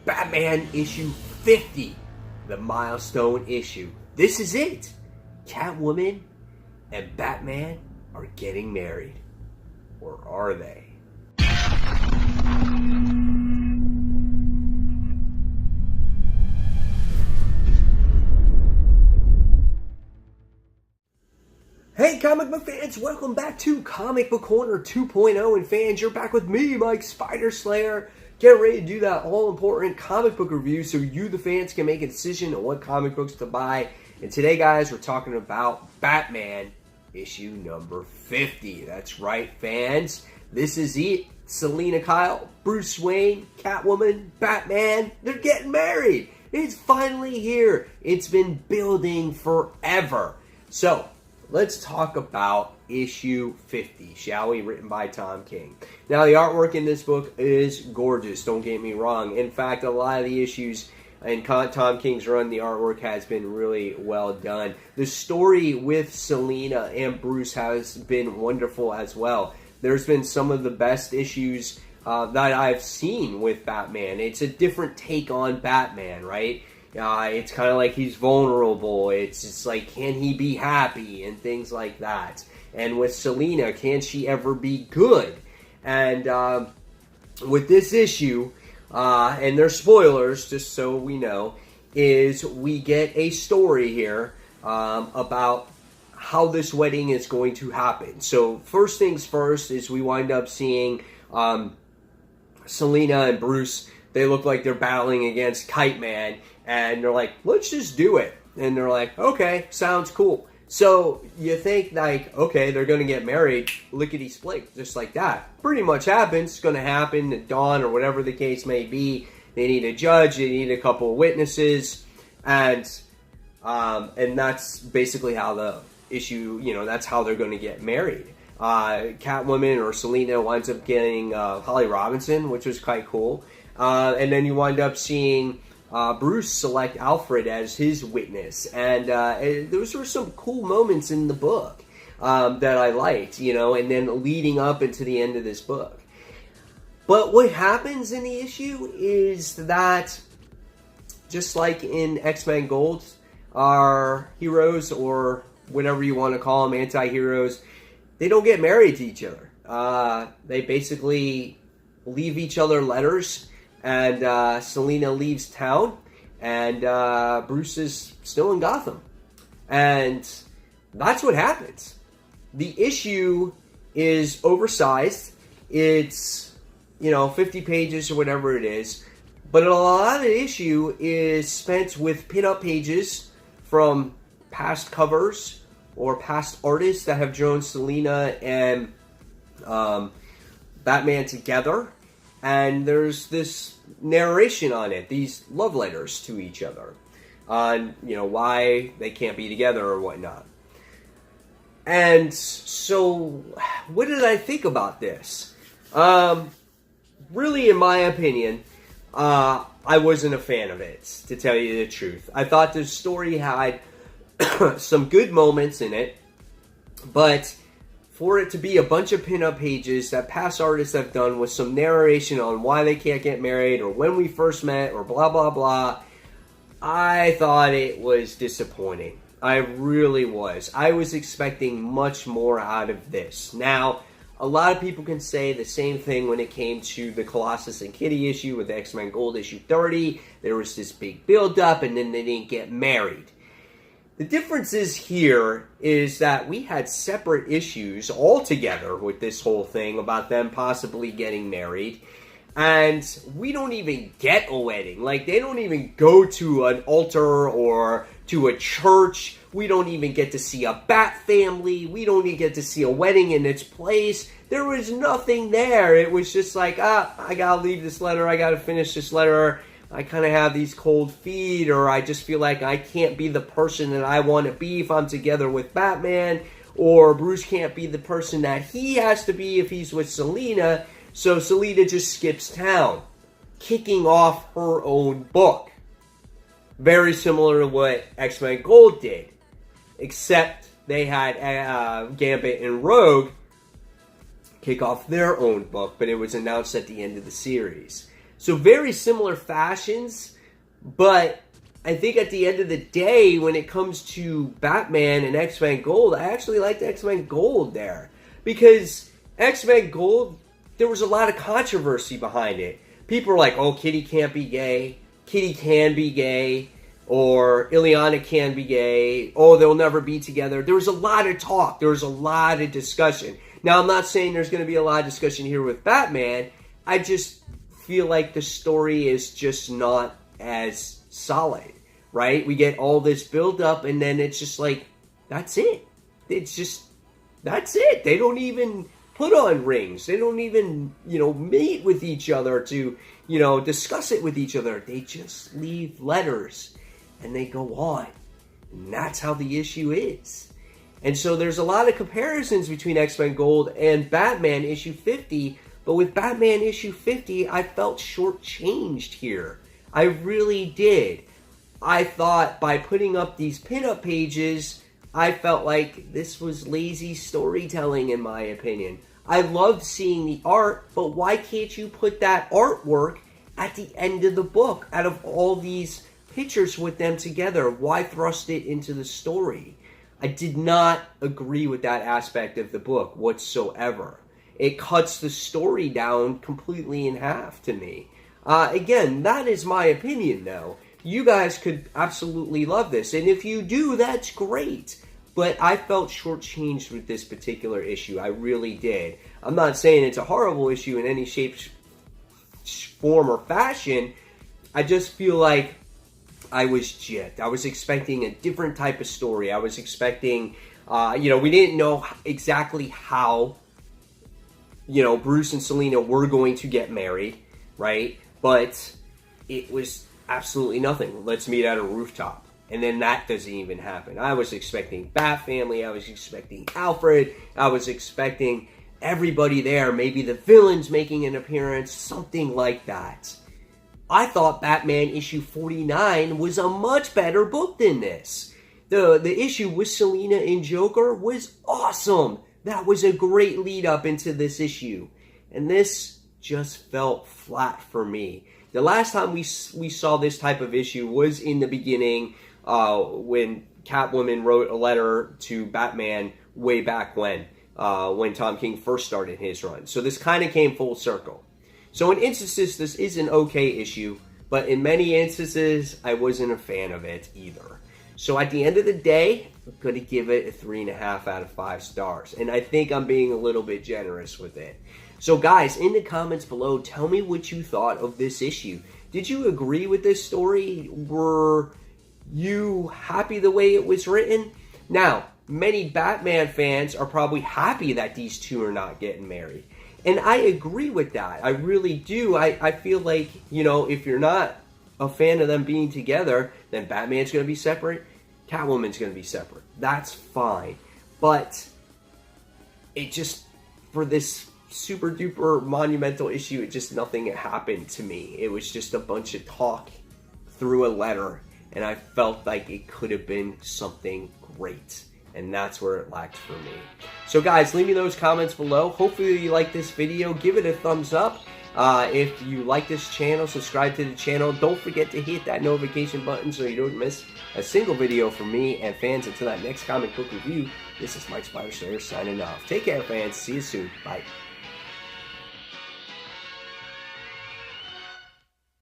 Batman issue 50, the milestone issue. This is it. Catwoman and Batman are getting married. Or are they? Hey comic book fans, welcome back to Comic Book Corner 2.0, and fans, you're back with me, Mike Spider Slayer, getting ready to do that all-important comic book review so you, the fans, can make a decision on what comic books to buy. And today, guys, we're talking about Batman issue number 50. That's right, fans. This is it. Selina Kyle, Bruce Wayne, Catwoman, Batman, they're getting married. It's finally here. It's been building forever. So, let's talk about issue 50, shall we? Written by Tom King. Now, the artwork in this book is gorgeous, don't get me wrong. In fact, a lot of the issues in Tom King's run, the artwork has been really well done. The story with Selina and Bruce has been wonderful as well. There's been some of the best issues that I've seen with Batman. It's a different take on Batman, right? It's kind of like he's vulnerable. It's just like, can he be happy and things like that. And with Selina, can she ever be good? And with this issue, and there's spoilers, just so we know, is we get a story here about how this wedding is going to happen. So first things first is we wind up seeing Selina and Bruce. They look like they're battling against Kite Man. And they're like, let's just do it. And they're like, okay, sounds cool. So you think like, okay, they're going to get married, lickety-split, just like that. Pretty much happens. It's going to happen at dawn or whatever the case may be. They need a judge. They need a couple of witnesses. And that's basically how the issue, that's how they're going to get married. Catwoman or Selina winds up getting Holly Robinson, which was quite cool. And then you wind up seeing Bruce select Alfred as his witness, and those were some cool moments in the book that I liked, and then leading up into the end of this book. But what happens in the issue is that, just like in X-Men Gold, our heroes, or whatever you want to call them, anti-heroes, they don't get married to each other. They basically leave each other letters. And Selina leaves town, and Bruce is still in Gotham. And that's what happens. The issue is oversized. It's, 50 pages or whatever it is. But a lot of the issue is spent with pin-up pages from past covers or past artists that have drawn Selina and Batman together. And there's this narration on it, these love letters to each other on, why they can't be together or whatnot. And so, what did I think about this? Really, in my opinion, I wasn't a fan of it, to tell you the truth. I thought the story had some good moments in it, but for it to be a bunch of pin-up pages that past artists have done with some narration on why they can't get married or when we first met or blah, blah, blah, I thought it was disappointing. I really was. I was expecting much more out of this. Now, a lot of people can say the same thing when it came to the Colossus and Kitty issue with X-Men Gold issue 30. There was this big build-up and then they didn't get married. The difference is here is that we had separate issues altogether with this whole thing about them possibly getting married. And we don't even get a wedding. Like, they don't even go to an altar or to a church. We don't even get to see a Bat family. We don't even get to see a wedding in its place. There was nothing there. It was just like, I gotta leave this letter. I gotta finish this letter. I kind of have these cold feet, or I just feel like I can't be the person that I want to be if I'm together with Batman, or Bruce can't be the person that he has to be if he's with Selina, so Selina just skips town, kicking off her own book. Very similar to what X-Men Gold did, except they had Gambit and Rogue kick off their own book, but it was announced at the end of the series. So very similar fashions, but I think at the end of the day, when it comes to Batman and X-Men Gold, I actually liked X-Men Gold there. Because X-Men Gold, there was a lot of controversy behind it. People were like, oh, Kitty can't be gay. Kitty can be gay. Or Illyana can be gay. Oh, they'll never be together. There was a lot of talk. There was a lot of discussion. Now, I'm not saying there's going to be a lot of discussion here with Batman. I just feel like the story is just not as solid, right? We get all this build up and then it's just like, that's it. It's just, that's it. They don't even put on rings. They don't even, meet with each other to, discuss it with each other. They just leave letters and they go on. And that's how the issue is. And so there's a lot of comparisons between X-Men Gold and Batman issue 50, but with Batman issue 50, I felt shortchanged here. I really did. I thought by putting up these pinup pages, I felt like this was lazy storytelling in my opinion. I loved seeing the art, but why can't you put that artwork at the end of the book out of all these pictures with them together? Why thrust it into the story? I did not agree with that aspect of the book whatsoever. It cuts the story down completely in half to me. Again, that is my opinion though. You guys could absolutely love this, and if you do, that's great. But I felt shortchanged with this particular issue. I really did. I'm not saying it's a horrible issue in any shape, form, or fashion. I just feel like I was gypped. I was expecting a different type of story. I was expecting, we didn't know exactly how, Bruce and Selina were going to get married, right? But it was absolutely nothing. Let's meet at a rooftop. And then that doesn't even happen. I was expecting Bat Family. I was expecting Alfred. I was expecting everybody there. Maybe the villains making an appearance. Something like that. I thought Batman issue 49 was a much better book than this. The issue with Selina and Joker was awesome. That was a great lead up into this issue. And this just felt flat for me. The last time we saw this type of issue was in the beginning when Catwoman wrote a letter to Batman way back when Tom King first started his run. So this kind of came full circle. So in instances, this is an okay issue, but in many instances, I wasn't a fan of it either. So at the end of the day, I'm going to give it a 3.5 out of 5 stars. And I think I'm being a little bit generous with it. So guys, in the comments below, tell me what you thought of this issue. Did you agree with this story? Were you happy the way it was written? Now, many Batman fans are probably happy that these two are not getting married. And I agree with that. I really do. I feel like, if you're not a fan of them being together, then Batman's going to be separate, Catwoman's going to be separate. That's fine. But it just, for this super duper monumental issue, nothing happened to me. It was just a bunch of talk through a letter, and I felt like it could have been something great. And that's where it lacked for me. So guys, leave me those comments below. Hopefully you like this video. Give it a thumbs up. If you like this channel, subscribe to the channel. Don't forget to hit that notification button so you don't miss a single video from me and fans. Until that next comic book review, this is Mike Spiderslayer signing off. Take care, fans. See you soon. Bye.